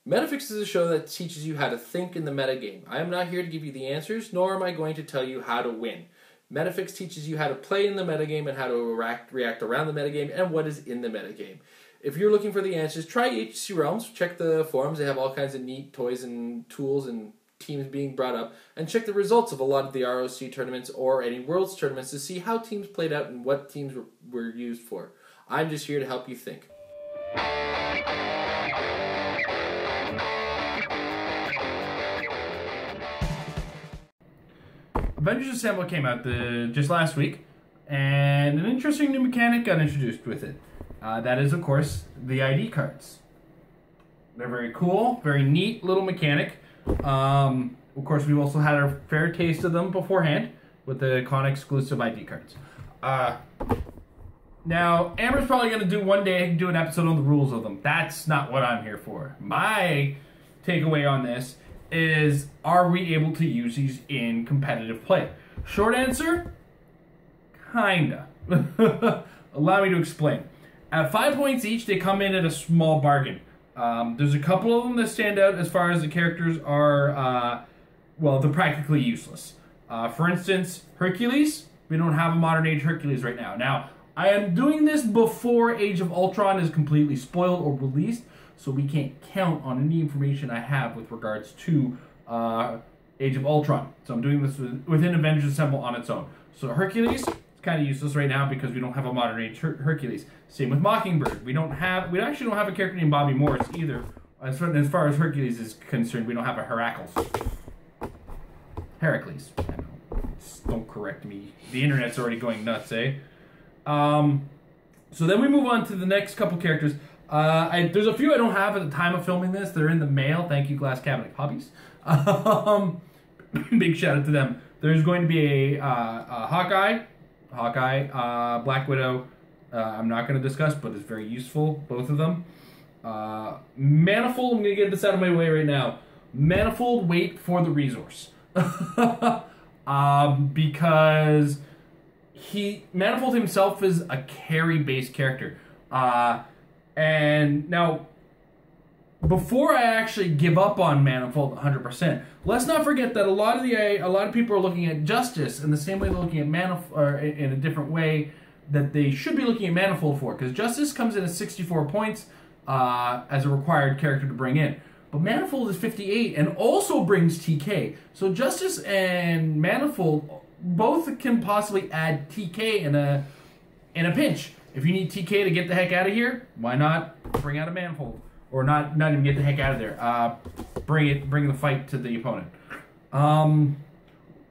Metafix is a show that teaches you how to think in the metagame. I am not here to give you the answers, nor am I going to tell you how to win. Metafix teaches you how to play in the metagame and how to react around the metagame and what is in the metagame. If you're looking for the answers, try HC Realms, check the forums, they have all kinds of neat toys and tools and teams being brought up, and check the results of a lot of the ROC tournaments or any Worlds tournaments to see how teams played out and what teams were used for. I'm just here to help you think. Avengers Assemble came out just last week, and an interesting new mechanic got introduced with it. That is, of course, the ID cards. They're very cool, very neat little mechanic. Of course, we've also had our fair taste of them beforehand with the con exclusive ID cards. Now, Amber's probably going to do an episode on the rules of them. That's not what I'm here for. My takeaway on this is, are we able to use these in competitive play? Short answer, kinda. Allow me to explain. At 5 points each, they come in at a small bargain. There's a couple of them that stand out as far as the characters are, well, they're practically useless. For instance, Heroclix. We don't have a modern age Heroclix right now. Now, I am doing this before Age of Ultron is completely spoiled or released, so we can't count on any information I have with regards to Age of Ultron. So I'm doing this within Avengers Assemble on its own. So Heroclix, it's kind of useless right now because we don't have a modern age Heroclix. Same with Mockingbird. We actually don't have a character named Bobby Morris either. As far as Heroclix is concerned, we don't have a Heroclix. I know. Don't correct me. The internet's already going nuts, eh? So then we move on to the next couple characters. There's a few I don't have at the time of filming this. They're in the mail. Thank you, Glass Cabinet Hobbies. Big shout out to them. There's going to be a Hawkeye, Black Widow. I'm not going to discuss, but it's very useful, both of them. Manifold, I'm going to get this out of my way right now. Manifold, wait for the resource. Because Manifold himself is a carry-based character. And now, before I actually give up on Manifold 100%, let's not forget that a lot of people are looking at Justice in the same way they're looking at Manifold, or in a different way that they should be looking at Manifold for, because Justice comes in at 64 points as a required character to bring in. But Manifold is 58 and also brings TK. So Justice and Manifold both can possibly add TK in a pinch. If you need TK to get the heck out of here, why not bring out a Manifold? Or not even get the heck out of there. Bring the fight to the opponent. A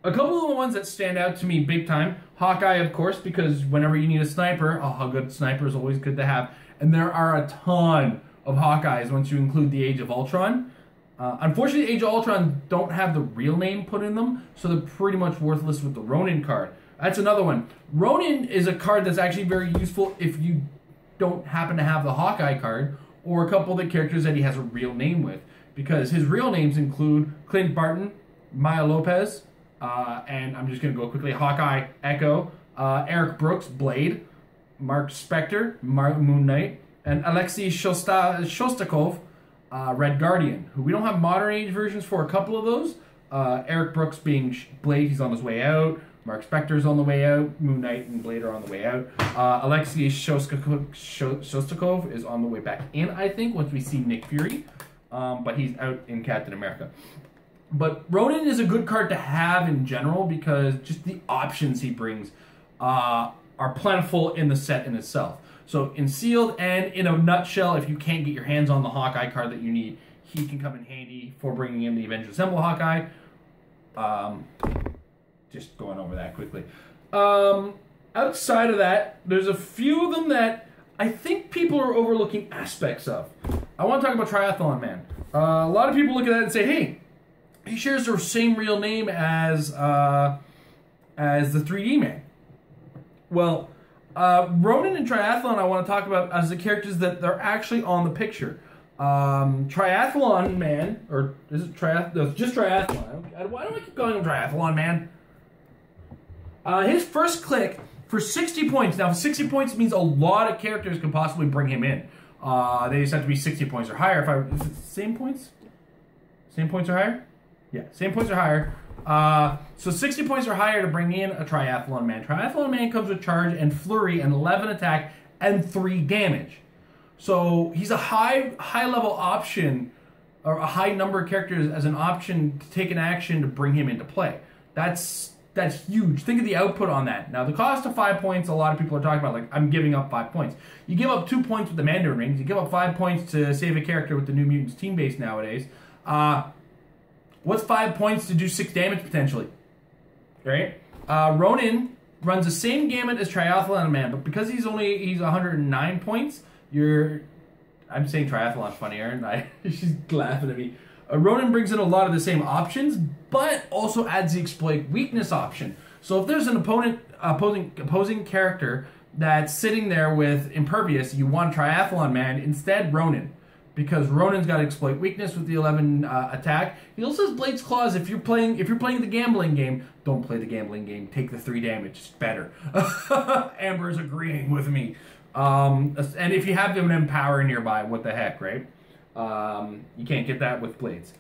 couple of the ones that stand out to me big time. Hawkeye, of course, because whenever you need a sniper, a good sniper is always good to have. And there are a ton of Hawkeyes once you include the Age of Ultron. Unfortunately, Age of Ultron don't have the real name put in them, so they're pretty much worthless with the Ronin card. That's another one. Ronin is a card that's actually very useful if you don't happen to have the Hawkeye card, or a couple of the characters that he has a real name with, because his real names include Clint Barton, Maya Lopez, and I'm just going to go quickly, Hawkeye, Echo, Eric Brooks, Blade, Mark Spector, Moon Knight, and Alexei Shostakov, Red Guardian, who we don't have modern age versions for a couple of those. Eric Brooks being Blade, he's on his way out. Mark Spector's on the way out. Moon Knight and Blade are on the way out. Alexei Shostakov is on the way back in, I think, once we see Nick Fury. But he's out in Captain America. But Ronin is a good card to have in general because just the options he brings are plentiful in the set in itself. So in sealed and in a nutshell, if you can't get your hands on the Hawkeye card that you need, he can come in handy for bringing in the Avengers Assemble Hawkeye. Just going over that quickly. Outside of that, there's a few of them that I think people are overlooking aspects of. I want to talk about Triathlon Man. A lot of people look at that and say, hey, he shares the same real name as the 3D Man. Well, Ronin and Triathlon I want to talk about as the characters that are actually on the picture. Triathlon Man, or is it Triathlon? No, it's just Triathlon. Why do I keep calling him Triathlon Man? His first click for 60 points. Now, 60 points means a lot of characters can possibly bring him in. They just have to be 60 points or higher. Is it same points? Same points or higher? Yeah, same points or higher. So 60 points or higher to bring in a Triathlon Man. Triathlon Man comes with charge and flurry and 11 attack and 3 damage. So he's a high level option, or a high number of characters as an option to take an action to bring him into play. That's huge. Think of the output on that. Now the cost of 5 points, a lot of people are talking about, like, I'm giving up 5 points. You give up 2 points with the Mandarin rings. You give up 5 points to save a character with the New Mutants team base nowadays. What's 5 points to do 6 damage potentially? Right? Ronin runs the same gamut as Triathlon Man, but because he's 109 points, I'm saying Triathlon's funny, aren't I? She's laughing at me. Ronin brings in a lot of the same options, but also adds the exploit weakness option. So if there's an opposing character that's sitting there with Impervious, you want Triathlon Man, instead Ronin. Because Ronin's got exploit weakness with the 11 attack. He also has Blade's Claws. If you're playing the gambling game, don't play the gambling game. Take the 3 damage. It's better. Amber's agreeing with me. And if you have them Empower nearby, what the heck, right? You can't get that with Blades.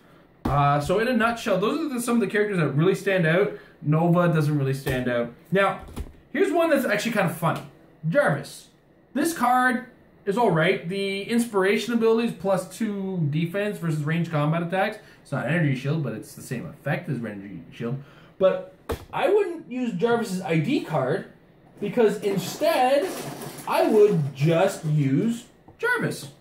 So in a nutshell, those are some of the characters that really stand out. Nova doesn't really stand out. Now, here's one that's actually kind of funny. Jarvis. This card is alright. The inspiration ability is +2 defense versus ranged combat attacks. It's not energy shield, but it's the same effect as energy shield. But I wouldn't use Jarvis's ID card, because instead I would just use Jarvis.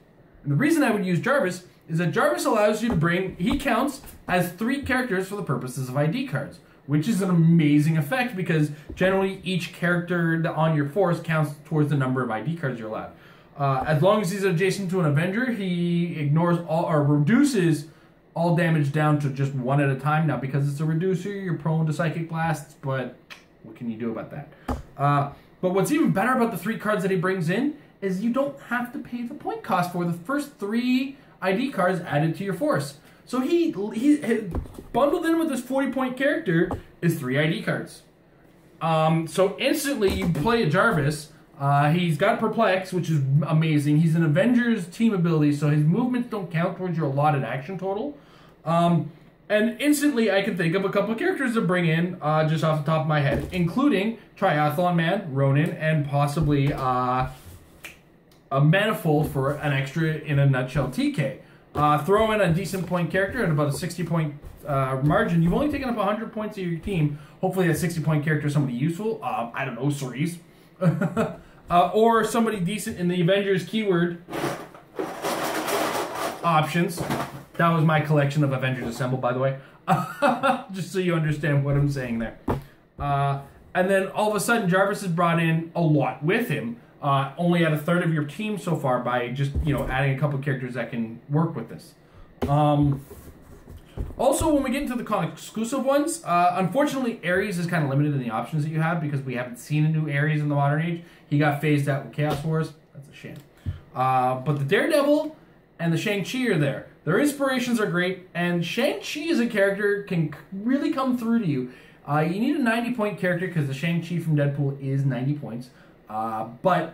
And the reason I would use Jarvis is that Jarvis allows you to he counts as 3 characters for the purposes of ID cards, which is an amazing effect because generally each character on your force counts towards the number of ID cards you're allowed. As long as he's adjacent to an Avenger, he ignores or reduces all damage down to just 1 at a time. Now, because it's a reducer, you're prone to Psychic Blasts, but what can you do about that? But what's even better about the 3 cards that he brings in is you don't have to pay the point cost for the first 3 ID cards added to your force. So he bundled in with this 40-point character is 3 ID cards. So instantly you play a Jarvis. He's got Perplex, which is amazing. He's an Avengers team ability, so his movements don't count towards your allotted action total. And instantly I can think of a couple of characters to bring in just off the top of my head, including Triathlon Man, Ronin, and possibly a Manifold for an extra in a nutshell TK. Throw in a decent point character at about a 60-point margin. You've only taken up 100 points of your team. Hopefully that 60-point character is somebody useful. I don't know, Cerise. Or somebody decent in the Avengers keyword options. That was my collection of Avengers Assemble, by the way. Just so you understand what I'm saying there. And then all of a sudden, Jarvis has brought in a lot with him. Only at a third of your team so far by just, adding a couple characters that can work with this. Also, when we get into the con-exclusive ones, unfortunately, Ares is kind of limited in the options that you have because we haven't seen a new Ares in the modern age. He got phased out with Chaos Wars. That's a shame. But the Daredevil and the Shang-Chi are there. Their inspirations are great, and Shang-Chi as a character can really come through to you. You need a 90-point character because the Shang-Chi from Deadpool is 90 points. But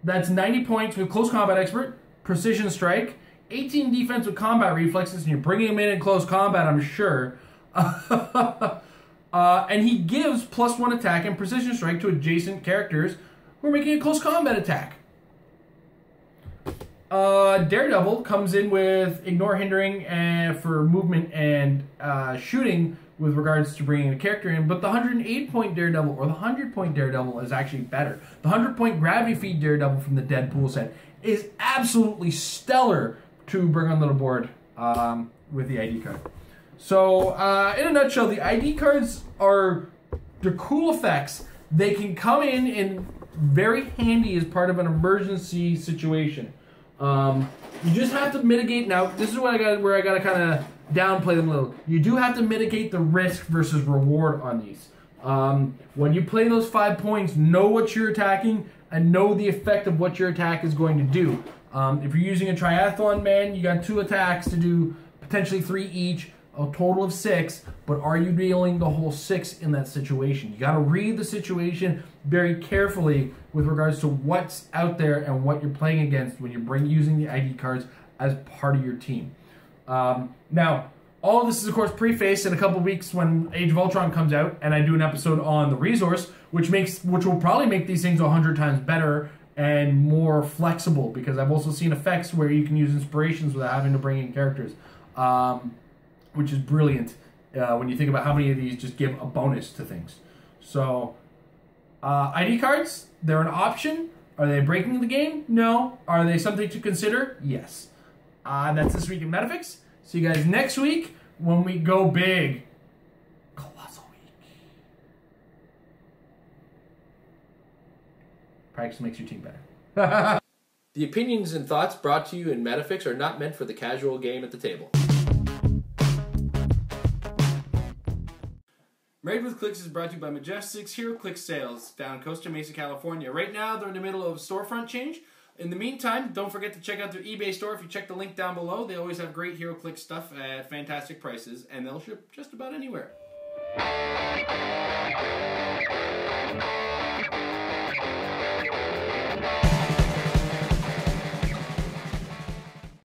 that's 90 points with Close Combat Expert, Precision Strike, 18 defense with Combat Reflexes, and you're bringing him in close combat, I'm sure. And he gives +1 attack and Precision Strike to adjacent characters who are making a close combat attack. Daredevil comes in with Ignore Hindering for movement and shooting with regards to bringing a character in, but the 108-point Daredevil or the 100-point Daredevil is actually better. The 100-point Gravity Feed Daredevil from the Deadpool set is absolutely stellar to bring on the board with the ID card. So, in a nutshell, the ID cards they're cool effects. They can come in very handy as part of an emergency situation. You just have to mitigate. Now, this is where I gotta kind of downplay them a little. You do have to mitigate the risk versus reward on these. When you play those 5 points, know what you're attacking and know the effect of what your attack is going to do. If you're using a Triathlon Man, you got 2 attacks to do potentially 3 each. a total of 6, but are you dealing the whole 6 in that situation? You got to read the situation very carefully with regards to what's out there and what you're playing against when you're using the ID cards as part of your team. Now, all of this is, of course, prefaced in a couple weeks when Age of Ultron comes out, and I do an episode on the resource, which will probably make these things 100 times better and more flexible, because I've also seen effects where you can use inspirations without having to bring in characters, which is brilliant when you think about how many of these just give a bonus to things. So, ID cards, they're an option. Are they breaking the game? No. Are they something to consider? Yes. That's this week in Metafix. See you guys next week when we go big. Colossal week. Practice makes your team better. The opinions and thoughts brought to you in Metafix are not meant for the casual game at the table. Married with Clix is brought to you by Majestic's Heroclix sales down in Costa Mesa, California. Right now, they're in the middle of storefront change. In the meantime, don't forget to check out their eBay store. If you check the link down below, they always have great Heroclix stuff at fantastic prices, and they'll ship just about anywhere.